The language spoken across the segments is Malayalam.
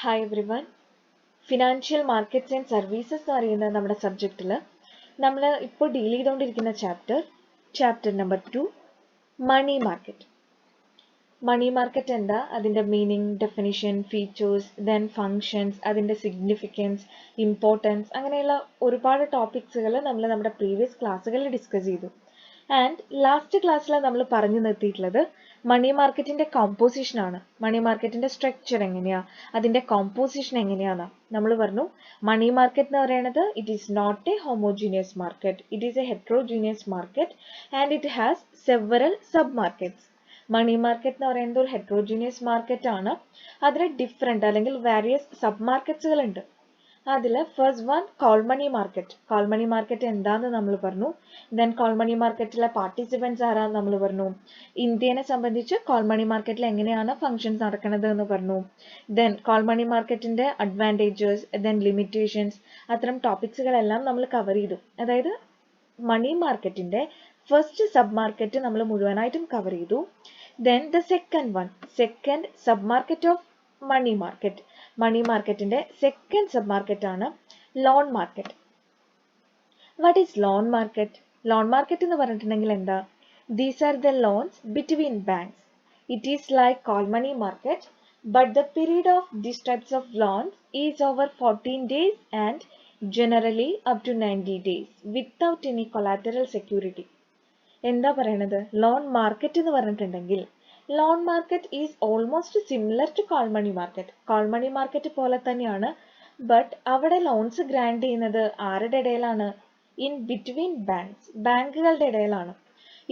Hi everyone. Financial markets and services എന്ന് പറയുന്ന നമ്മുടെ സബ്ജക്റ്റിൽ നമ്മൾ ഇപ്പോൾ ഡീൽ ചെയ്തുകൊണ്ടിരിക്കുന്ന chapter number 2 money market. Money market എന്താ, അതിൻ്റെ meaning, definition, features, then functions, അതിൻ്റെ സിഗ്നിഫിക്കൻസ്, ഇമ്പോർട്ടൻസ്, അങ്ങനെയുള്ള ഒരുപാട് ടോപ്പിക്സുകൾ നമ്മൾ നമ്മുടെ പ്രീവിയസ് ക്ലാസ്സുകളിൽ ഡിസ്കസ് ചെയ്തു. ആൻഡ് ലാസ്റ്റ് ക്ലാസ്സിൽ നമ്മൾ പറഞ്ഞു നിർത്തിയിട്ടുള്ളത് മണി മാർക്കറ്റിന്റെ കോമ്പോസിഷൻ ആണ്. മണി മാർക്കറ്റിന്റെ സ്ട്രക്ചർ എങ്ങനെയാ, അതിന്റെ കോമ്പോസിഷൻ എങ്ങനെയാണെന്ന് നമ്മൾ പറഞ്ഞു. മണി മാർക്കറ്റ് എന്ന് പറയുന്നത് it is not a homogeneous market, it is a heterogeneous market and it has several sub markets. Money market എന്ന് പറയുന്നത് ഒരു ഹെട്രോജീനിയസ് മാർക്കറ്റ് ആണ്. അതിൽ ഡിഫറെന്റ് അല്ലെങ്കിൽ വേരിയസ് സബ് മാർക്കറ്റ്സുകൾ ഉണ്ട്. അതിൽ first one call money market. Call money market എന്താന്ന് നമ്മൾ പറഞ്ഞു. ദെൻ കോൾ മണി മാർക്കറ്റിലെ പാർട്ടിസിപ്പൻസ് ആരാന്ന് നമ്മൾ പറഞ്ഞു. ഇന്ത്യനെ സംബന്ധിച്ച് കോൾ മണി മാർക്കറ്റിൽ എങ്ങനെയാണ് ഫങ്ഷൻസ് നടക്കുന്നത് എന്ന് പറഞ്ഞു. ദെൻ കോൾ മണി മാർക്കറ്റിന്റെ അഡ്വാൻറ്റേജസ്, ദെൻ ലിമിറ്റേഷൻസ്, അത്തരം ടോപ്പിക്സുകളെല്ലാം നമ്മൾ കവർ ചെയ്തു. അതായത് മണി മാർക്കറ്റിന്റെ ഫസ്റ്റ് സബ് മാർക്കറ്റ് നമ്മൾ മുഴുവനായിട്ടും കവർ ചെയ്തു. Then the second sub market of money market. Money മാർക്കറ്റിന്റെ സെക്കൻഡ് സബ് മാർക്കറ്റ് ആണ് loan market. What is loan market? Loan market എന്ന് പറഞ്ഞിട്ടുണ്ടെങ്കിൽ എന്താ? These are the loans between banks. It is like call money market, but the period of these types of loans is over 14 days and generally up to 90 days without any collateral security. എന്താ പറയണത്? ലോൺ മാർക്കറ്റ് എന്ന് പറഞ്ഞിട്ടുണ്ടെങ്കിൽ loan market is almost similar to call money market. Call money market പോലെ തന്നെയാണ്, ബട്ട് അവിടെ ലോൺസ് ഗ്രാൻഡ് ചെയ്യുന്നത് ആരുടെ ഇടയിലാണ്? ഇൻ ബിറ്റ്വീൻ ബാങ്ക്സ്, ബാങ്കുകളുടെ ഇടയിലാണ്.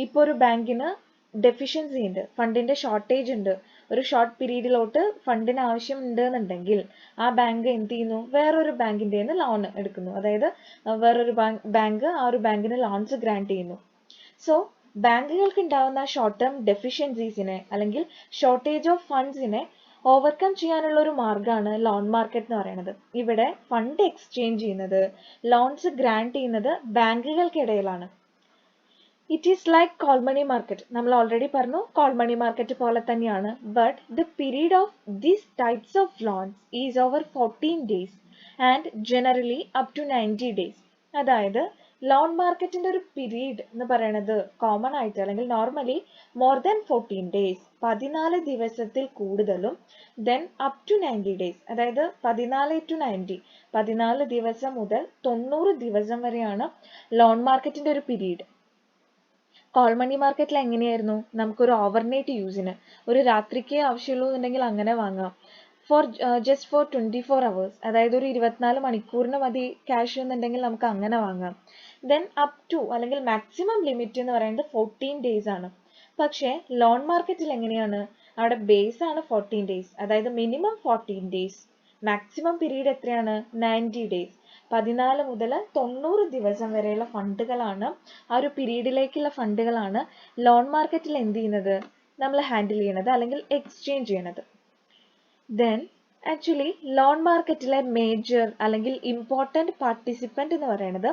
ഇപ്പോൾ ഒരു ബാങ്കിന് ഡെഫിഷ്യൻസി ഉണ്ട്, ഫണ്ടിന്റെ ഷോർട്ടേജ് ഉണ്ട്, ഒരു ഷോർട്ട് പീരീഡിലോട്ട് ഫണ്ടിന് ആവശ്യം ഉണ്ട് എന്നുണ്ടെങ്കിൽ ആ ബാങ്ക് എന്ത് ചെയ്യുന്നു? വേറൊരു ബാങ്കിന്റെ ലോൺ എടുക്കുന്നു. അതായത് വേറൊരു ബാങ്ക് ആ ഒരു ബാങ്കിന് ലോൺസ് ഗ്രാൻഡ് ചെയ്യുന്നു. സോ ബാങ്കുകൾക്ക് ഉണ്ടാവുന്ന ഷോർട്ട് ടേം ഡെഫിഷ്യൻസീസിനെ അല്ലെങ്കിൽ ഷോർട്ടേജ് ഓഫ് ഫണ്ട്സിനെ ഓവർകം ചെയ്യാനുള്ള ഒരു മാർഗ്ഗമാണ് ലോൺ മാർക്കറ്റ് എന്ന് പറയുന്നത്. ഇവിടെ ഫണ്ട് എക്സ്ചേഞ്ച് ചെയ്യുന്നത്, ലോൺസ് ഗ്രാൻഡ് ചെയ്യുന്നത് ബാങ്കുകൾക്കിടയിലാണ്. It is like call money market. നമ്മൾ ഓൾറെഡി പറഞ്ഞു കോൾ മണി മാർക്കറ്റ് പോലെ തന്നെയാണ്, but the period of these types of loans is over 14 days and generally up to 90 days. അതായത് ലോൺ മാർക്കറ്റിന്റെ ഒരു പീരീഡ് എന്ന് പറയുന്നത് കോമൺ ആയിട്ട് അല്ലെങ്കിൽ നോർമലി മോർ ദാൻ 14 days, 14 ദിവസത്തിൽ കൂടുതലും, ദെൻ അപ് ടു 90 days, അതായത് 14 to 90, 14 ദിവസം മുതൽ 90 ദിവസം വരെയാണ് ലോൺ മാർക്കറ്റിന്റെ ഒരു പീരീഡ്. കോൾ മണി മാർക്കറ്റിൽ എങ്ങനെയായിരുന്നു? നമുക്കൊരു ഓവർനൈറ്റ് യൂസിന്, ഒരു രാത്രിക്കേ ആവശ്യമുള്ളൂ എന്നുണ്ടെങ്കിൽ അങ്ങനെ വാങ്ങാം. ജസ്റ്റ് ഫോർ 24 hours, അതായത് ഒരു 24 മണിക്കൂറിന് മതി ക്യാഷ് എന്നുണ്ടെങ്കിൽ നമുക്ക് അങ്ങനെ വാങ്ങാം. ദെൻ അപ് ടു അല്ലെങ്കിൽ മാക്സിമം ലിമിറ്റ് എന്ന് പറയുന്നത് 14 days ആണ്. പക്ഷേ ലോൺ മാർക്കറ്റിൽ എങ്ങനെയാണ്? അവിടെ ബേസ് ആണ് 14 days, അതായത് മിനിമം 14 days, മാക്സിമം പീരീഡ് എത്രയാണ്? 90 days. 14 മുതൽ 90 ദിവസം വരെയുള്ള ഫണ്ടുകളാണ്, ആ ഒരു പീരീഡിലേക്കുള്ള ഫണ്ടുകളാണ് ലോൺ മാർക്കറ്റിൽ എന്ത് ചെയ്യുന്നത്? നമ്മൾ ഹാൻഡിൽ ചെയ്യണത് അല്ലെങ്കിൽ എക്സ്ചേഞ്ച് ചെയ്യണത്. ദെൻ ആക്ച്വലി ലോൺ മാർക്കറ്റിലെ മേജർ അല്ലെങ്കിൽ ഇമ്പോർട്ടൻറ്റ് പാർട്ടിസിപ്പൻറ്റ് എന്ന് പറയുന്നത്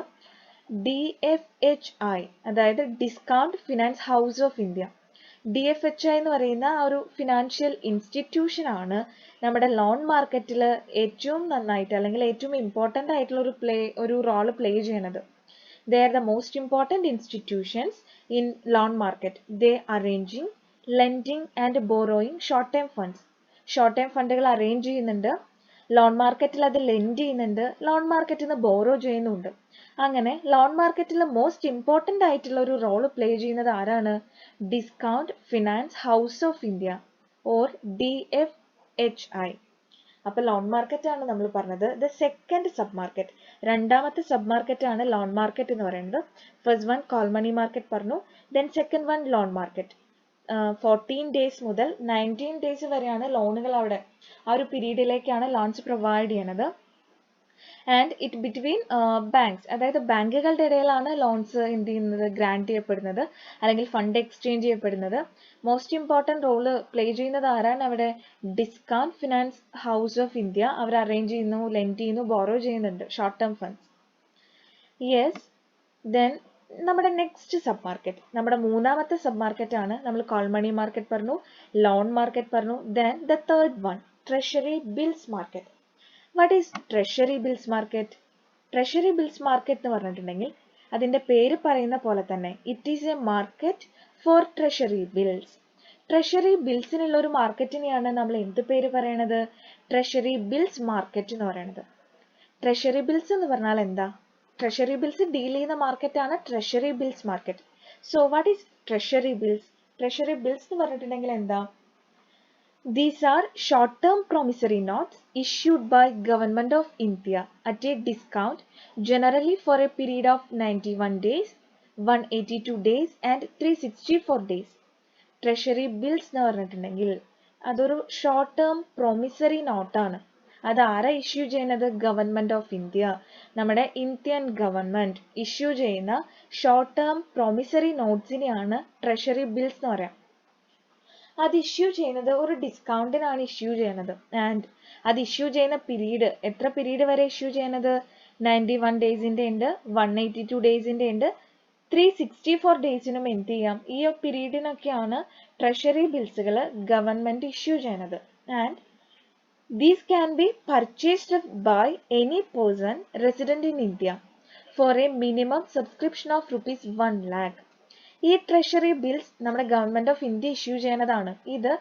DFHI, അതായത് discount finance house of India. DFHI എന്ന് പറയുന്ന ആ ഒരു ഫിനാൻഷ്യൽ ഇൻസ്റ്റിറ്റ്യൂഷൻ ആണ് നമ്മുടെ ലോൺ മാർക്കറ്റിൽ ഏറ്റവും നന്നായിട്ട് അല്ലെങ്കിൽ ഏറ്റവും ഇമ്പോർട്ടൻ്റ് ആയിട്ടുള്ള ഒരു റോള് പ്ലേ ചെയ്യണത്. They are the most important institutions in loan market. They arranging, lending and borrowing short term funds. Short time ഫണ്ടുകൾ അറേഞ്ച് ചെയ്യുന്നുണ്ട്, ലോൺ മാർക്കറ്റിൽ അത് ലെൻഡ് ചെയ്യുന്നുണ്ട്, ലോൺ മാർക്കറ്റിൽ നിന്ന് ബോറോ ചെയ്യുന്നുണ്ട്. അങ്ങനെ ലോൺ മാർക്കറ്റിൽ മോസ്റ്റ് ഇമ്പോർട്ടൻ്റ് ആയിട്ടുള്ള ഒരു റോള് പ്ലേ ചെയ്യുന്നത് ആരാണ്? Discount finance house of India or DFHI. അപ്പൊ ലോൺ മാർക്കറ്റ് ആണ് നമ്മൾ പറഞ്ഞത്. ദ സെക്കൻഡ് സബ് മാർക്കറ്റ്, രണ്ടാമത്തെ സബ് മാർക്കറ്റ് ആണ് ലോൺ മാർക്കറ്റ് എന്ന് പറയുന്നത്. First one call money market പറഞ്ഞു, then second one loan market. 14 days മുതൽ 19 days വരെയാണ് ലോണുകൾ അവിടെ, ആ ഒരു പീരീഡിലേക്കാണ് ലോൺസ് പ്രൊവൈഡ് ചെയ്യണത്. ആൻഡ് ഇറ്റ് ബിറ്റ്വീൻ ബാങ്ക്സ്, അതായത് ബാങ്കുകളുടെ ഇടയിലാണ് ലോൺസ് എന്ത് ചെയ്യുന്നത്? ഗ്രാൻഡ് ചെയ്യപ്പെടുന്നത് അല്ലെങ്കിൽ ഫണ്ട് എക്സ്ചേഞ്ച് ചെയ്യപ്പെടുന്നത്. മോസ്റ്റ് ഇമ്പോർട്ടൻറ്റ് റോള് പ്ലേ ചെയ്യുന്നത് ആരാണ് അവിടെ? Discount finance house of India. അവർ അറേഞ്ച് ചെയ്യുന്നു, ലെൻഡ് ചെയ്യുന്നു, ബോറോ ചെയ്യുന്നുണ്ട് short term funds. Yes. Then നമ്മുടെ നെക്സ്റ്റ് സബ് മാർക്കറ്റ്, നമ്മുടെ മൂന്നാമത്തെ സബ് മാർക്കറ്റ് ആണ്. നമ്മൾ കോൾ മണി മാർക്കറ്റ് പറഞ്ഞു, ലോൺ മാർക്കറ്റ് പറഞ്ഞു. Then the third one treasury bills market. What is treasury bills market? Treasury bills market എന്ന് പറഞ്ഞിട്ടുണ്ടെങ്കിൽ അതിന്റെ പേര് പറയുന്ന പോലെ തന്നെ it is a market for treasury bills. Treasury ബിൽസിനുള്ള ഒരു മാർക്കറ്റിനെയാണ് നമ്മൾ എന്ത് പേര് പറയണത്? ട്രഷറി ബിൽസ് മാർക്കറ്റ് എന്ന് പറയുന്നത്. ട്രഷറി ബിൽസ് എന്ന് പറഞ്ഞാൽ എന്താ? ട്രഷറി ബിൽസ് ഡീൽ ചെയ്യുന്ന മാർക്കറ്റാണ് treasury bills market. So what is treasury bills? Treasury bills എന്ന് പറഞ്ഞിട്ടുണ്ടെങ്കിൽ എന്താ? These are short-term promissory notes issued by Government of India at a discount, generally for a period of 91 days, 182 days and 364 days. Treasury bills എന്ന് പറഞ്ഞിട്ടുണ്ടെങ്കിൽ അതൊരു ഷോർട്ട് ടേം പ്രൊമിസറി നോട്ടാണ്. അത് ആരാ ഇഷ്യൂ ചെയ്യുന്നത്? Government of India. നമ്മുടെ ഇന്ത്യൻ ഗവൺമെന്റ് ഇഷ്യൂ ചെയ്യുന്ന ഷോർട്ട് ടേം പ്രൊമിസറി നോട്ട്സിനെയാണ് ട്രഷറി ബിൽസ് എന്ന് പറയാം. അത് ഇഷ്യൂ ചെയ്യുന്നത് ഒരു ഡിസ്കൗണ്ടിനാണ് ഇഷ്യൂ ചെയ്യുന്നത്. ആൻഡ് അത് ഇഷ്യൂ ചെയ്യുന്ന പീരീഡ്, എത്ര പീരീഡ് വരെ ഇഷ്യൂ ചെയ്യുന്നത്? 91 ഡേയ്സിന്റെ ഉണ്ട്, 182 ഡേയ്സിന്റെ ഉണ്ട്, 364 ഡേയ്സിനും എന്ത് ചെയ്യാം? ഈ പീരീഡിനൊക്കെയാണ് ട്രഷറി ബിൽസുകൾ ഗവൺമെന്റ് ഇഷ്യൂ ചെയ്യുന്നത്. And these can be purchased by any person resident in India for a minimum subscription of ₹1 lakh. ഈ ട്രഷറി ബിൽസ് നമ്മുടെ ഗവൺമെന്റ് ഓഫ് ഇന്ത്യ ഇഷ്യൂ ചെയ്യുന്നതാണ്. ഇത്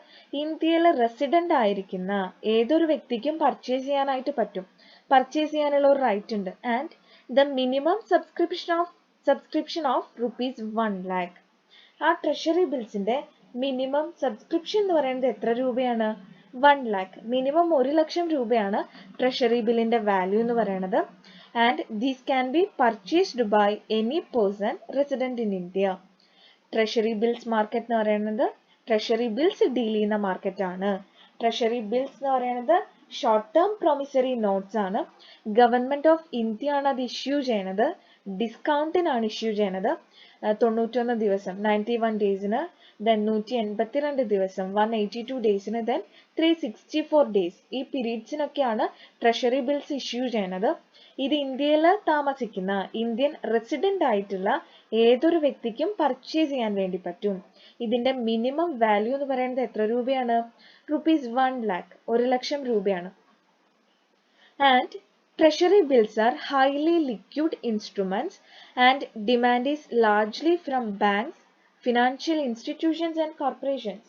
ഇന്ത്യയിൽ റെസിഡന്റ് ആയിരിക്കുന്ന ഏതൊരു വ്യക്തിക്കും പർച്ചേസ് ചെയ്യാനായിട്ട് പറ്റും. പർച്ചേസ് ചെയ്യാനുള്ള ഒരു റൈറ്റ് ഉണ്ട്. And the minimum subscription of ₹1 lakh. ആ ട്രഷറി ബിൽസിന്റെ മിനിമം സബ്സ്ക്രിപ്ഷൻ എന്ന് പറയുന്നത് എത്ര രൂപയാണ്? 1 lakh. മിനിമം 1,00,000 രൂപയാണ് ട്രഷറി ബില്ലിന്റെ വാല്യൂ എന്ന് പറയുന്നത്. And these can be purchased by any person resident in India. Treasury bills market എന്ന് പറയുന്നത് ട്രഷറി ബിൽസ് ഡീൽ ചെയ്യുന്ന മാർക്കറ്റ് ആണ്. ട്രഷറി ബിൽസ് എന്ന് പറയുന്നത് ഷോർട്ട് ടേം പ്രൊമിസറി നോട്ട്സ് ആണ്. ഗവൺമെന്റ് ഓഫ് ഇന്ത്യ ആണ് അത് ഇഷ്യൂ ചെയ്യണത്. ഡിസ്കൗണ്ടിനാണ് ഇഷ്യൂ ചെയ്യണത്. 91 ദിവസം 91 ഡേയ്സിന്, ദെൻ 182 ദിവസം 182 ഡേയ്സിന്, ദെൻ 364 ഡേയ്സ്. ഈ പീരീഡ്സിനൊക്കെയാണ് ട്രഷറി ബിൽസ് ഇഷ്യൂ ചെയ്യണത്. ഇത് ഇന്ത്യയിൽ താമസിക്കുന്ന ഇന്ത്യൻ റെസിഡന്റ് ആയിട്ടുള്ള ഏതൊരു വ്യക്തിക്കും പർച്ചേസ് ചെയ്യാൻ വേണ്ടി പറ്റും. ഇതിന്റെ മിനിമം വാല്യൂ എന്ന് പറയുന്നത് എത്ര രൂപയാണ്? ₹1 lakh, 1,00,000 രൂപയാണ്. And treasury bills are highly liquid instruments and demand is largely from banks, financial institutions and corporations.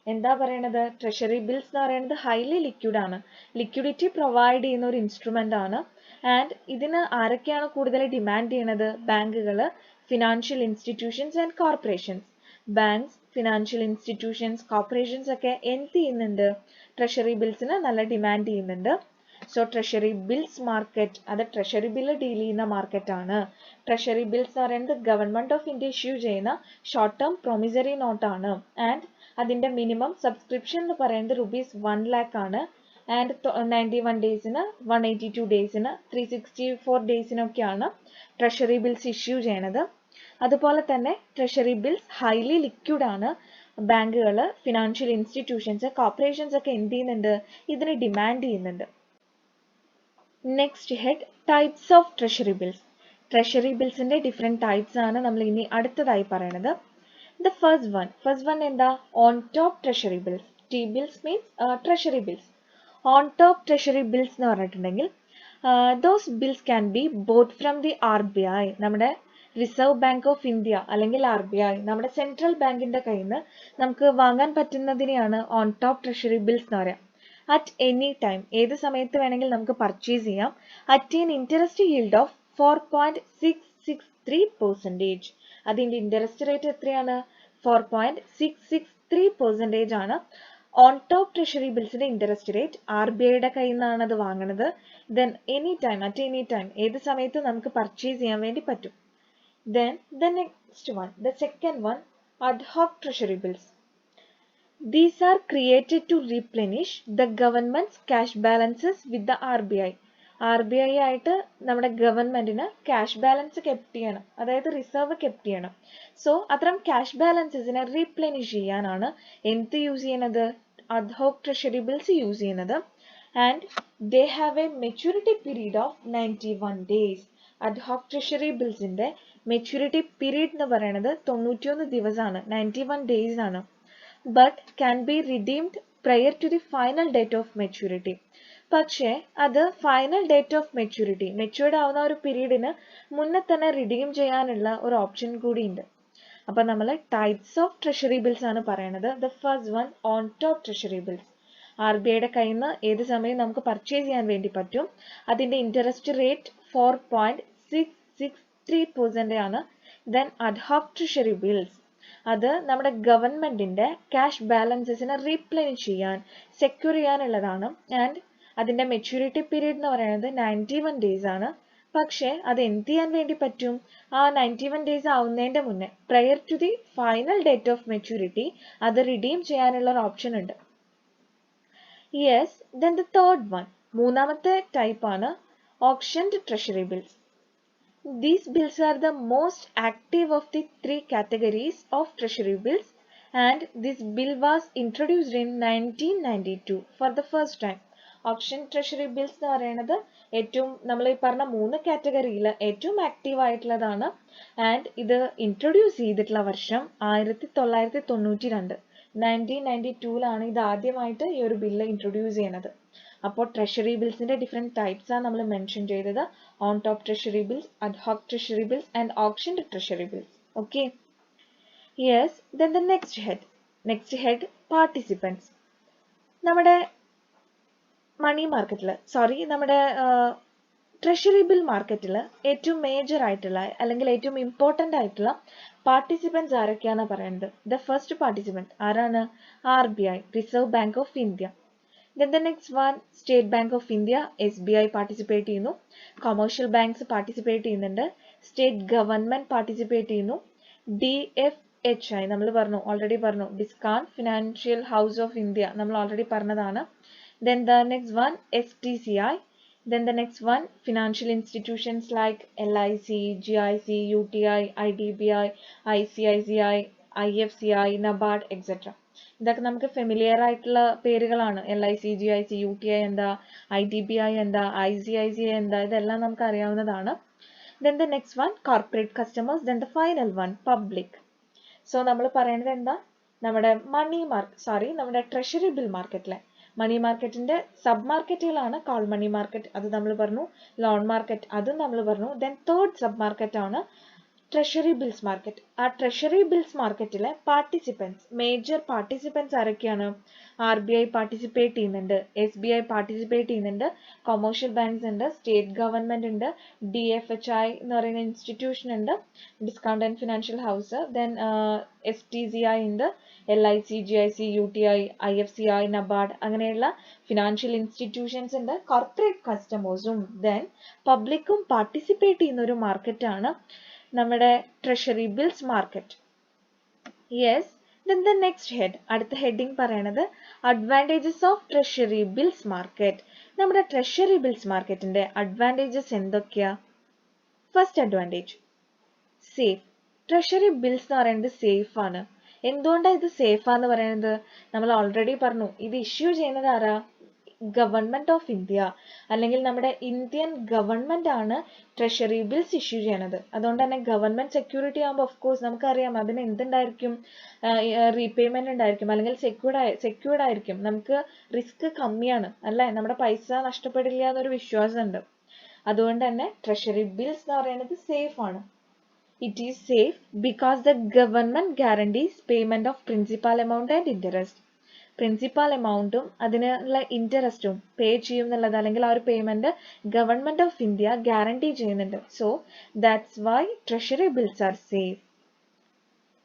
എന്താ പറയണത്? ട്രഷറി ബിൽസ് എന്ന് പറയുന്നത് ഹൈലി ലിക്വിഡ് ആണ്. ലിക്വിഡിറ്റി പ്രൊവൈഡ് ചെയ്യുന്ന ഒരു ഇൻസ്ട്രുമെന്റ് ആണ്. ആൻഡ് ഇതിന് ആരൊക്കെയാണ് കൂടുതൽ ഡിമാൻഡ് ചെയ്യണത്? ബാങ്കുകൾ, financial institutions and corporations. Banks, financial institutions, corporations ഒക്കെ എന്ത് ചെയ്യുന്നുണ്ട്? ട്രഷറി ബിൽസിന് നല്ല ഡിമാൻഡ് ചെയ്യുന്നുണ്ട്. സോ ട്രഷറി ബിൽസ് മാർക്കറ്റ് അത് ട്രഷറി ബില്ല് ഡീൽ ചെയ്യുന്ന മാർക്കറ്റ് ആണ്. ട്രഷറി ബിൽസ് എന്ന് പറയുന്നത് ഗവൺമെന്റ് ഓഫ് ഇന്ത്യ ഇഷ്യൂ ചെയ്യുന്ന ഷോർട്ട് ടേം പ്രൊമിസറി നോട്ടാണ്. ആൻഡ് അതിന്റെ മിനിമം സബ്സ്ക്രിപ്ഷൻ എന്ന് പറയുന്നത് ₹1 lakh ആണ്. ആൻഡ് 91 ഡേയ്സിന്, 182 ഡേയ്സിന്, 364 ഡേയ്സിനൊക്കെയാണ് ട്രഷറി ബിൽസ് ഇഷ്യൂ ചെയ്യണത്. അതുപോലെ തന്നെ ട്രഷറി ബിൽസ് ഹൈലി ലിക്വിഡ് ആണ്. ബാങ്കുകൾ, ഫിനാൻഷ്യൽ ഇൻസ്റ്റിറ്റ്യൂഷൻസ്, കോർപ്പറേഷൻസ് ഒക്കെ എന്ത് ചെയ്യുന്നുണ്ട്? ഇതിന് ഡിമാൻഡ് ചെയ്യുന്നുണ്ട്. Next head types of treasury bills. Treasury ബിൽസിന്റെ ഡിഫറെന്റ് ടൈപ്സ് ആണ് നമ്മൾ ഇനി അടുത്തതായി പറയുന്നത്. ദ ഫസ്റ്റ് വൺ എന്താ? On top treasury bills. T bills means treasury bills. On top treasury bills എന്ന് പറഞ്ഞിട്ടുണ്ടെങ്കിൽ those bills can be bought from the RBI, നമ്മുടെ റിസർവ് ബാങ്ക് ഓഫ് ഇന്ത്യ അല്ലെങ്കിൽ RBI, നമ്മുടെ സെൻട്രൽ ബാങ്കിന്റെ കയ്യിൽ നിന്ന് നമുക്ക് വാങ്ങാൻ പറ്റുന്നതിനെയാണ് ഓൺ ടോപ്പ് ട്രഷറി ബിൽസ് എന്ന് പറയാം. അറ്റ് എനി ടൈം, ഏത് സമയത്ത് വേണമെങ്കിൽ നമുക്ക് പർച്ചേസ് ചെയ്യാം. At an interest yield of 4.663%. അതിന്റെ ഇൻട്രസ്റ്റ് റേറ്റ് എത്രയാണ്? 4.663% ആണ് ഓൺ ടോപ്പ് ട്രഷറി ബിൽസിന്റെ ഇൻട്രസ്റ്റ് റേറ്റ്. RBIയുടെ കയ്യിൽ നിന്നാണ് അത് വാങ്ങുന്നത്. ദെൻ അറ്റ് എനി ടൈം ഏത് സമയത്ത് നമുക്ക് പർച്ചേസ് ചെയ്യാൻ വേണ്ടി പറ്റും. Then the second one, ad hoc treasury bills. These are created to replenish the government's cash balances with the RBI. RBI ആയിട്ട് നമ്മുടെ ഗവൺമെന്റിന് ക്യാഷ് ബാലൻസ് കെപ്റ്റ് ചെയ്യണം, അതായത് റിസർവ് കെപ്റ്റ് ചെയ്യണം. സോ അത്തരം ക്യാഷ് ബാലൻസസിനെ റീപ്ലെനിഷ് ചെയ്യാനാണ് എന്ത് യൂസ് ചെയ്യുന്നത്? ad hoc treasury bills use ചെയ്യുന്നത്. And they have a maturity period of 91 days. ad hoc treasury billsന്റെ മെച്യൂരിറ്റി പീരീഡ് എന്ന് പറയുന്നത് 91 ദിവസമാണ്, 91 days ആണ്. But can be redeemed prior to the final date of maturity. പക്ഷേ അത് ഫൈനൽ ഡേറ്റ് ഓഫ് മെച്യൂർഡ് ആവുന്ന ഒരു പീരീഡിന് മുന്നേ തന്നെ റിഡീം ചെയ്യാനുള്ള ഒരു ഓപ്ഷൻ കൂടിയുണ്ട്. അപ്പൊ നമ്മൾ ടൈപ്സ് ഓഫ് ട്രഷറി ബിൽസ് ആണ് പറയണത്. The first one on top treasury bills. RBIയുടെ കയ്യിൽ നിന്ന് ഏത് സമയം നമുക്ക് പർച്ചേസ് ചെയ്യാൻ വേണ്ടി പറ്റും. അതിന്റെ ഇൻട്രസ്റ്റ് റേറ്റ് 4.663% ആണ്. ദെൻ അഡ്ഹോക് ട്രഷറി ബിൽസ്, അത് നമ്മുടെ ഗവൺമെന്റിന്റെ ക്യാഷ് ബാലൻസസിനെ റീപ്ലേനിഷ് ചെയ്യാൻ സെക്യൂർ ചെയ്യാനുള്ളതാണ്. ആൻഡ് അതിന്റെ മെച്യൂരിറ്റി പീരീഡ് എന്ന് പറയുന്നത് 91 days ആണ്. പക്ഷേ അത് എന്ത് ചെയ്യാൻ വേണ്ടി പറ്റും? ആ 91 days ആവുന്നതിന്റെ മുന്നേ prior to the final date of maturity അത് റിഡീം ചെയ്യാനുള്ള ഒരു ഓപ്ഷൻ ഉണ്ട്. Yes, then the third one, മൂന്നാമത്തെ ടൈപ്പ് ആണ് optioned treasury bills. These bills are the most active of the three categories of treasury bills, and this bill was introduced in 1992 for the first time. Option treasury bills എന്ന് പറയുന്നത് ഏറ്റവും നമ്മൾ ഈ പറഞ്ഞ 3 കാറ്റഗറിയിൽ ഏറ്റവും ആക്റ്റീവ് ആയിട്ടുള്ളതാണ്. ആൻഡ് ഇത് ഇൻട്രൊഡ്യൂസ് ചെയ്തിട്ടുള്ള വർഷം 1992, 1992 ഇത് ആദ്യമായിട്ട് ഈ ഒരു ബില്ല് ഇൻട്രൊഡ്യൂസ് ചെയ്യുന്നത്. അപ്പോൾ ട്രഷറി ബിൽസിന്റെ ഡിഫറെന്റ് ടൈപ്സ് ആണ് നമ്മൾ മെൻഷൻ ചെയ്തത്. On top treasury bills, ad hoc treasury bills and optioned treasury bills. Okay, yes, then the next head participants. നമ്മുടെ മണി മാർക്കറ്റിൽ നമ്മുടെ ട്രഷറി ബിൽ മാർക്കറ്റിൽ ഏറ്റവും മേജർ ആയിട്ടുള്ള അല്ലെങ്കിൽ ഏറ്റവും ഇമ്പോർട്ടൻ്റ് ആയിട്ടുള്ള പാർട്ടിസിപ്പൻസ് ആരൊക്കെയാണെന്ന് പറയുന്നത്. ദ ഫസ്റ്റ് പാർട്ടിസിപ്പൻറ്റ് ആരാണ്? RBI, reserve bank of India. Then the next one, State Bank of India, SBI participate ചെയ്യുന്നു. Commercial banks participate ചെയ്യുന്നുണ്ട്. State government participate ചെയ്യുന്നു. DFHI നമ്മൾ already പറഞ്ഞു, Discount Financial House of India നമ്മൾ already പറഞ്ഞതാണ്. Then the next one, FTCI. Then the next one, financial institutions like LIC, GIC, UTI, IDBI, ICICI, IFCI, NABARD, etc. ഇതൊക്കെ നമുക്ക് ഫെമിലിയർ ആയിട്ടുള്ള പേരുകളാണ്. LIC, GIC, UTI എന്താ, IDBI എന്താ, ICICI എന്താ, ഇതെല്ലാം നമുക്ക് അറിയാവുന്നതാണ്. Then the next one, corporate customers. Then the final one, public. So നമ്മൾ പറയുന്നത് എന്താ? നമ്മുടെ നമ്മുടെ ട്രഷറി ബിൽ മാർക്കറ്റിലെ മണി മാർക്കറ്റിന്റെ സബ് മാർക്കറ്റുകളാണ് കോൾ മണി മാർക്കറ്റ്, അത് നമ്മൾ പറഞ്ഞു. ലോൺ മാർക്കറ്റ്, അതും നമ്മൾ പറഞ്ഞു. ദെൻ തേർഡ് സബ് മാർക്കറ്റ് ആണ് ട്രഷറി ബിൽസ് മാർക്കറ്റ്. ആ ട്രഷറി ബിൽസ് മാർക്കറ്റിലെ മേജർ പാർട്ടിസിപ്പൻസ് ആരൊക്കെയാണ്? RBI പാർട്ടിസിപ്പേറ്റ് ചെയ്യുന്നുണ്ട്, SBI പാർട്ടിസിപ്പേറ്റ് ചെയ്യുന്നുണ്ട്, കൊമേഴ്ഷ്യൽ ബാങ്ക്സ് ഉണ്ട്, സ്റ്റേറ്റ് ഗവൺമെന്റ് ഉണ്ട്, DFHI എന്ന് പറയുന്ന ഇൻസ്റ്റിറ്റ്യൂഷൻ ഉണ്ട്, discount and financial house, then FTCI ഉണ്ട്, LIC, GIC, UTI, IFCI, NABARD അങ്ങനെയുള്ള ഫിനാൻഷ്യൽ ഇൻസ്റ്റിറ്റ്യൂഷൻസ് ഉണ്ട്. കോർപ്പറേറ്റ് കസ്റ്റമേഴ്സും ദെൻ പബ്ലിക്കും പാർട്ടിസിപ്പേറ്റ് ചെയ്യുന്ന ഒരു മാർക്കറ്റാണ് നമ്മുടെ treasury bills market. Yes, then the next head, അടുത്ത ഹെഡിങ് പറയണത് advantages of treasury bills market. നമ്മുടെ ട്രഷറി ബിൽസ് മാർക്കറ്റിന്റെ അഡ്വാൻറ്റേജസ് എന്തൊക്കെയാ? First advantage, safe. Treasury bills എന്ന് പറയുന്നത് സേഫ് ആണ്. എന്തുകൊണ്ടാണ് ഇത് സേഫ് ആണെന്ന് പറയുന്നത്? നമ്മൾ ഓൾറെഡി പറഞ്ഞു, ഇത് ഇഷ്യൂ ചെയ്യുന്നത് ആരാ? ഗവൺമെന്റ് ഓഫ് ഇന്ത്യ, അല്ലെങ്കിൽ നമ്മുടെ ഇന്ത്യൻ ഗവൺമെന്റ് ആണ് ട്രഷറി ബിൽസ് ഇഷ്യൂ ചെയ്യണത്. അതുകൊണ്ട് തന്നെ ഗവൺമെന്റ് സെക്യൂരിറ്റി ആകുമ്പോൾ ഓഫ് കോഴ്സ് നമുക്കറിയാം അതിന് എന്തുണ്ടായിരിക്കും, റീപേയ്മെന്റ് ഉണ്ടായിരിക്കും, അല്ലെങ്കിൽ സെക്യൂർഡ് ആയിരിക്കും. നമുക്ക് റിസ്ക് കമ്മിയാണ് അല്ലേ, നമ്മുടെ പൈസ നഷ്ടപ്പെടില്ല എന്നൊരു വിശ്വാസമുണ്ട്. അതുകൊണ്ട് തന്നെ ട്രഷറി ബിൽസ് എന്ന് പറയുന്നത് സേഫ് ആണ്. It is safe because the government guarantees payment of principal amount and interest. Principal എമൗണ്ടും അതിനുള്ള ഇൻട്രസ്റ്റും പേ ചെയ്യും എന്നുള്ളത്, അല്ലെങ്കിൽ ആ ഒരു payment government of India guarantee ചെയ്യുന്നുണ്ട്. So that's why treasury bills are safe.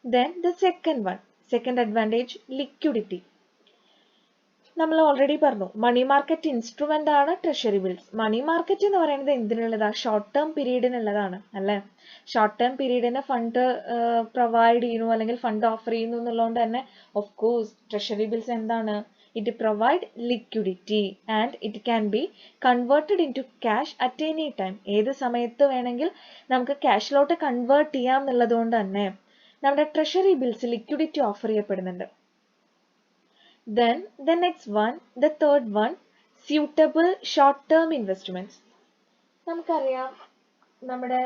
Then the second advantage, liquidity. നമ്മൾ ഓൾറെഡി പറഞ്ഞു, മണി മാർക്കറ്റ് ഇൻസ്ട്രുമെന്റ് ആണ് ട്രഷറി ബിൽസ്. മണി മാർക്കറ്റ് എന്ന് പറയുന്നത് എന്തിനുള്ളതാണ്? ഷോർട്ട് ടേം പീരീഡിനുള്ളതാണ് അല്ലെ. ഷോർട്ട് ടേം പീരീഡിന് ഫണ്ട് പ്രൊവൈഡ് ചെയ്യുന്നു, അല്ലെങ്കിൽ ഫണ്ട് ഓഫർ ചെയ്യുന്നു എന്നുള്ളതുകൊണ്ട് തന്നെ ഓഫ് കോഴ്സ് ട്രഷറി ബിൽസ് എന്താണ്? It provide liquidity and it can be converted into cash at any time. ഏത് സമയത്ത് വേണമെങ്കിൽ നമുക്ക് ക്യാഷിലോട്ട് കൺവേർട്ട് ചെയ്യാം എന്നുള്ളത് കൊണ്ട് തന്നെ നമ്മുടെ ട്രഷറി ബിൽസ് ലിക്വിഡിറ്റി ഓഫർ ചെയ്യപ്പെടുന്നുണ്ട്. Then the next one, the third one, suitable short-term investments. നമുക്കറിയാം നമ്മുടെ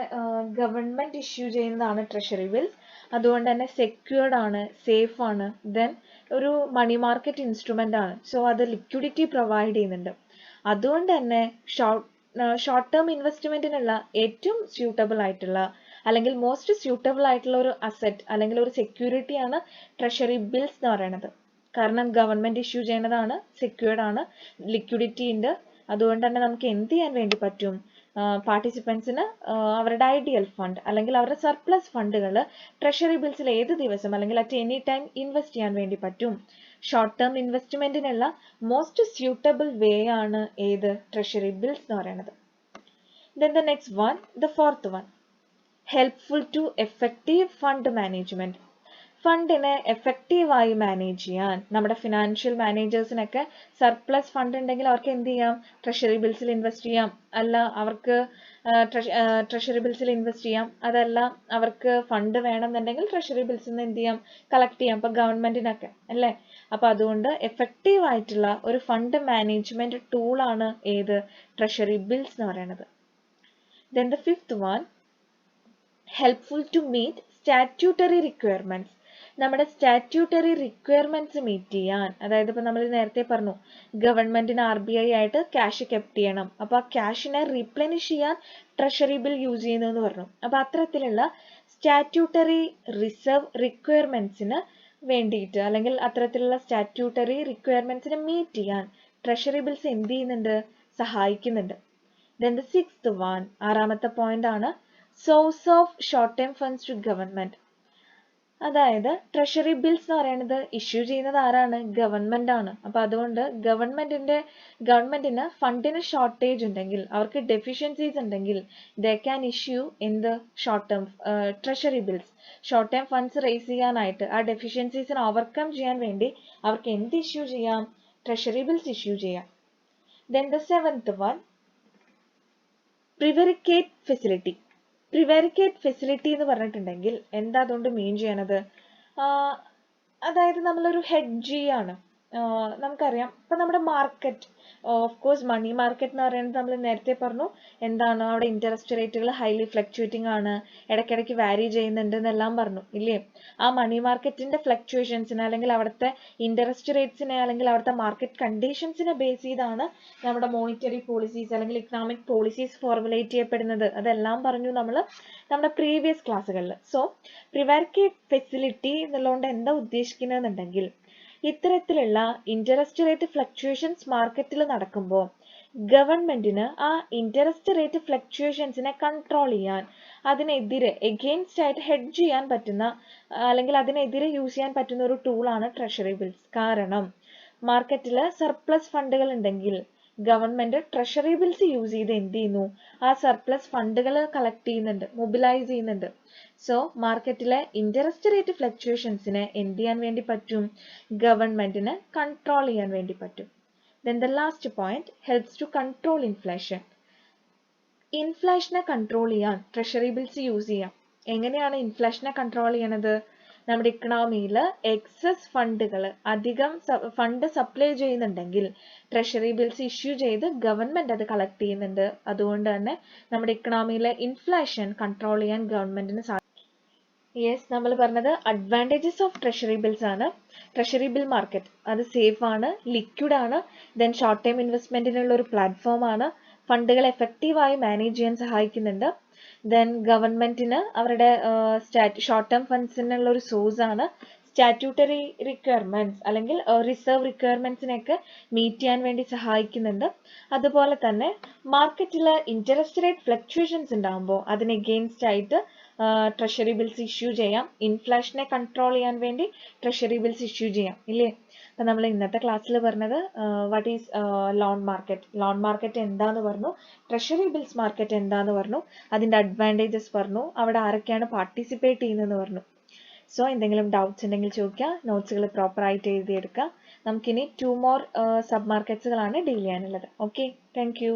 ഗവൺമെന്റ് ഇഷ്യൂ ചെയ്യുന്നതാണ് ട്രഷറി ബിൽസ്. അതുകൊണ്ട് തന്നെ സെക്യൂർഡ് ആണ്, സേഫ് ആണ്. ദെൻ ഒരു മണി മാർക്കറ്റ് ഇൻസ്ട്രുമെന്റ് ആണ്. സോ അത് ലിക്വിഡിറ്റി പ്രൊവൈഡ് ചെയ്യുന്നുണ്ട്. അതുകൊണ്ട് തന്നെ ഷോർട്ട് ടേം ഇൻവെസ്റ്റ്മെന്റിനുള്ള ഏറ്റവും സ്യൂട്ടബിൾ ആയിട്ടുള്ള അല്ലെങ്കിൽ മോസ്റ്റ് സ്യൂട്ടബിൾ ആയിട്ടുള്ള ഒരു അസറ്റ് അല്ലെങ്കിൽ ഒരു സെക്യൂരിറ്റി ആണ് ട്രഷറി ബിൽസ് എന്ന് പറയുന്നത്. കാരണം ഗവൺമെന്റ് ഇഷ്യൂ ചെയ്യുന്നതാണ്, സെക്യൂർഡ് ആണ്, ലിക്വിഡിറ്റി ഉണ്ട്. അതുകൊണ്ട് തന്നെ നമുക്ക് എന്ത് ചെയ്യാൻ വേണ്ടി പറ്റും? പാർട്ടിസിപ്പൻസിന് അവരുടെ ഐഡിയൽ ഫണ്ട് അല്ലെങ്കിൽ അവരുടെ സർപ്ലസ് ഫണ്ടുകൾ ട്രഷറി ബിൽസിൽ ഏത് ദിവസം അല്ലെങ്കിൽ അറ്റ് എനി ടൈം ഇൻവെസ്റ്റ് ചെയ്യാൻ വേണ്ടി പറ്റും. ഷോർട്ട് ടേം ഇൻവെസ്റ്റ്മെന്റിനുള്ള മോസ്റ്റ് സ്യൂട്ടബിൾ വേ ആണ് ഏത്? ട്രഷറി ബിൽസ് എന്ന് പറയുന്നത്. Then the next one, the fourth one, helpful to effective fund management. ഫണ്ടിനെ എഫക്റ്റീവായി മാനേജ് ചെയ്യാൻ നമ്മുടെ ഫിനാൻഷ്യൽ മാനേജേഴ്സിനൊക്കെ സർപ്ലസ് ഫണ്ട് ഉണ്ടെങ്കിൽ അവർക്ക് എന്ത് ചെയ്യാം? ട്രഷറി ബിൽസിൽ ഇൻവെസ്റ്റ് ചെയ്യാം. അല്ല അവർക്ക് ട്രഷറി ബിൽസിൽ ഇൻവെസ്റ്റ് ചെയ്യാം. അതല്ല അവർക്ക് ഫണ്ട് വേണമെന്നുണ്ടെങ്കിൽ ട്രഷറി ബിൽസിൽ നിന്ന് എന്ത് ചെയ്യാം? കളക്ട് ചെയ്യാം. ഇപ്പൊ ഗവൺമെന്റിനൊക്കെ അല്ലേ? അപ്പൊ അതുകൊണ്ട് എഫക്റ്റീവ് ആയിട്ടുള്ള ഒരു ഫണ്ട് മാനേജ്മെന്റ് ടൂളാണ് ഏത്? ട്രഷറി ബിൽസ് എന്ന് പറയുന്നത്. Then the fifth one, helpful to meet statutory requirements. നമ്മുടെ സ്റ്റാറ്റ്യൂട്ടറി റിക്വയർമെന്റ്സ് മീറ്റ് ചെയ്യാൻ, അതായത് ഇപ്പൊ നമ്മൾ നേരത്തെ പറഞ്ഞു ഗവൺമെന്റിന് RBI ആയിട്ട് ക്യാഷ് കെപ്റ്റ് ചെയ്യണം. അപ്പൊ ആ ക്യാഷിനെ റീപ്ലെനിഷ് ചെയ്യാൻ ട്രഷറി ബിൽ യൂസ് ചെയ്യുന്നു എന്ന് പറഞ്ഞു. അപ്പൊ അത്തരത്തിലുള്ള സ്റ്റാറ്റ്യൂട്ടറി റിസർവ് റിക്വയർമെന്റ്സിന് വേണ്ടിയിട്ട് അല്ലെങ്കിൽ അത്തരത്തിലുള്ള സ്റ്റാറ്റ്യൂട്ടറി റിക്വയർമെന്റ്സിനെ മീറ്റ് ചെയ്യാൻ ട്രഷറി ബിൽസ് എന്ത് ചെയ്യുന്നുണ്ട്? സഹായിക്കുന്നുണ്ട്. Then the sixth one, ആറാമത്തെ പോയിന്റ് ആണ് source of short term funds to government. അതായത് ട്രഷറി ബിൽസ് എന്ന് പറയുന്നത് ഇഷ്യൂ ചെയ്യുന്നത് ആരാണ്? ഗവൺമെന്റ് ആണ്. അപ്പൊ അതുകൊണ്ട് ഗവൺമെന്റിന് ഫണ്ടിന് ഷോർട്ടേജ് ഉണ്ടെങ്കിൽ, അവർക്ക് ഡെഫിഷ്യൻസീസ് ഉണ്ടെങ്കിൽ, they can issue in the short term treasury bills. Short term funds raise ചെയ്യാനായിട്ട് ആ ഡെഫിഷ്യൻസീസിനെ ഓവർകം ചെയ്യാൻ വേണ്ടി അവർക്ക് എന്ത് ഇഷ്യൂ ചെയ്യാം? ട്രഷറി ബിൽസ് ഇഷ്യൂ ചെയ്യാം. Then the seventh one, prevaricate facility. Prevaricate facility എന്ന് പറഞ്ഞിട്ടുണ്ടെങ്കിൽ എന്താ അതുകൊണ്ട് മീൻ ചെയ്യണത്? അതായത് നമ്മളൊരു ഹെഡ്ജ് ആണ്. നമുക്കറിയാം ഇപ്പൊ നമ്മുടെ market, of course money market എന്ന് പറയുന്നത് നമ്മൾ നേരത്തെ പറഞ്ഞു എന്താണ്, അവിടെ ഇൻട്രസ്റ്റ് റേറ്റുകൾ ഹൈലി ഫ്ലക്ച്വേറ്റിംഗ് ആണ്, ഇടയ്ക്കിടയ്ക്ക് വാരി ചെയ്യുന്നുണ്ട് എന്നെല്ലാം പറഞ്ഞു ഇല്ലേ? ആ മണി മാർക്കറ്റിന്റെ ഫ്ലക്ച്വേഷൻസിനെ അല്ലെങ്കിൽ അവിടുത്തെ ഇൻട്രസ്റ്റ് റേറ്റ്സിനെ അല്ലെങ്കിൽ അവിടുത്തെ മാർക്കറ്റ് കണ്ടീഷൻസിനെ ബേസ് ചെയ്താണ് നമ്മുടെ മോണിറ്ററി പോളിസീസ് അല്ലെങ്കിൽ ഇക്കണോമിക് പോളിസീസ് ഫോർമുലേറ്റ് ചെയ്യപ്പെടുന്നത്. അതെല്ലാം പറഞ്ഞു നമ്മൾ നമ്മുടെ പ്രീവിയസ് ക്ലാസ്സുകളിൽ. സോ പ്രിവരിക്കേറ്റ് ഫെസിലിറ്റി എന്നുള്ളതുകൊണ്ട് എന്താ ഉദ്ദേശിക്കുന്നതെന്നുണ്ടെങ്കിൽ, ഇത്തരത്തിലുള്ള ഇൻട്രസ്റ്റ് റേറ്റ് ഫ്ലക്ച്വേഷൻസ് മാർക്കറ്റിൽ നടക്കുമ്പോൾ ഗവൺമെന്റിന് ആ ഇൻട്രസ്റ്റ് റേറ്റ് ഫ്ലക്ച്വേഷൻസിനെ കൺട്രോൾ ചെയ്യാൻ, അതിനെതിരെ എഗെയിൻസ്റ്റ് ആയിട്ട് ഹെഡ്ജ് ചെയ്യാൻ പറ്റുന്ന അല്ലെങ്കിൽ അതിനെതിരെ യൂസ് ചെയ്യാൻ പറ്റുന്ന ഒരു ടൂളാണ് ട്രഷറി ബിൽസ്. കാരണം മാർക്കറ്റിൽ സർപ്ലസ് ഫണ്ടുകൾ ഉണ്ടെങ്കിൽ ഗവൺമെന്റ് ട്രഷറി ബിൽസ് യൂസ് ചെയ്ത് എന്ത് ചെയ്യുന്നു? ആ സർപ്ലസ് ഫണ്ടുകൾ കളക്ട് ചെയ്യുന്നുണ്ട്, മൊബിലൈസ് ചെയ്യുന്നുണ്ട്. സോ മാർക്കറ്റിലെ ഇൻട്രസ്റ്റ് റേറ്റ് ഫ്ലക്ച്വേഷൻസിനെ എന്ത് ചെയ്യാൻ വേണ്ടി പറ്റും? ഗവൺമെന്റിന് കൺട്രോൾ ചെയ്യാൻ വേണ്ടി പറ്റും. Then the last point, helps to control inflation. ഇൻഫ്ലേഷനെ കൺട്രോൾ ചെയ്യാൻ ട്രഷറി ബിൽസ് യൂസ് ചെയ്യാം. എങ്ങനെയാണ് ഇൻഫ്ലേഷനെ കൺട്രോൾ ചെയ്യണത്? നമ്മുടെ ഇക്കണോമിയിൽ എക്സസ് ഫണ്ടുകൾ, അധികം ഫണ്ട് സപ്ലൈ ചെയ്യുന്നുണ്ടെങ്കിൽ ട്രഷറി ബിൽസ് ഇഷ്യൂ ചെയ്ത് ഗവൺമെന്റ് അത് കളക്ട് ചെയ്യുന്നുണ്ട്. അതുകൊണ്ട് തന്നെ നമ്മുടെ ഇക്കണോമിയിലെ ഇൻഫ്ലേഷൻ കൺട്രോൾ ചെയ്യാൻ ഗവൺമെന്റിന് സാധിക്കും. യെസ്, നമ്മൾ പറഞ്ഞത് അഡ്വാൻറ്റേജസ് ഓഫ് ട്രഷറി ബിൽസ് ആണ്. ട്രഷറി ബിൽ മാർക്കറ്റ് അത് സേഫ് ആണ്, ലിക്വിഡ് ആണ്, ദെൻ ഷോർട്ട് ടൈം ഇൻവെസ്റ്റ്മെന്റിനുള്ള ഒരു പ്ലാറ്റ്ഫോം ആണ്, ഫണ്ടുകൾ എഫക്റ്റീവായി മാനേജ് ചെയ്യാൻ സഹായിക്കുന്നുണ്ട്, ദെൻ ഗവൺമെന്റിന് അവരുടെ ഷോർട്ട് ടേം ഫണ്ട്സിനുള്ള ഒരു സോഴ്സ് ആണ്, സ്റ്റാറ്റ്യൂട്ടറി റിക്വയർമെന്റ്സ് അല്ലെങ്കിൽ റിസർവ് റിക്വയർമെന്റ്സിനെയൊക്കെ മീറ്റ് ചെയ്യാൻ വേണ്ടി സഹായിക്കുന്നുണ്ട്. അതുപോലെ തന്നെ മാർക്കറ്റിൽ ഇൻട്രസ്റ്റ് റേറ്റ് ഫ്ലക്ച്വേഷൻസ് ഉണ്ടാകുമ്പോൾ അതിന് എഗെയിൻസ്റ്റ് ആയിട്ട് ട്രഷറി ബിൽസ് ഇഷ്യൂ ചെയ്യാം. ഇൻഫ്ലേഷനെ കൺട്രോൾ ചെയ്യാൻ വേണ്ടി ട്രഷറി ബിൽസ് ഇഷ്യൂ ചെയ്യാം ഇല്ലേ? അപ്പം നമ്മൾ ഇന്നത്തെ ക്ലാസ്സിൽ പറഞ്ഞത് വാട്ട് ഈസ് ലോൺ മാർക്കറ്റ് എന്താന്ന് പറഞ്ഞു, ട്രഷറി ബിൽസ് മാർക്കറ്റ് എന്താന്ന് പറഞ്ഞു, അതിൻ്റെ അഡ്വാൻറ്റേജസ് പറഞ്ഞു, അവിടെ ആരൊക്കെയാണ് പാർട്ടിസിപ്പേറ്റ് ചെയ്യുന്നതെന്ന് പറഞ്ഞു. സോ എന്തെങ്കിലും ഡൗട്ട്സ് ഉണ്ടെങ്കിൽ ചോദിക്കുക, നോട്ട്സുകൾ പ്രോപ്പറായിട്ട് എഴുതിയെടുക്കുക. നമുക്കിനി 2 more സബ് മാർക്കറ്റ്സുകളാണ് ഡീൽ ചെയ്യാനുള്ളത്. Okay, thank you.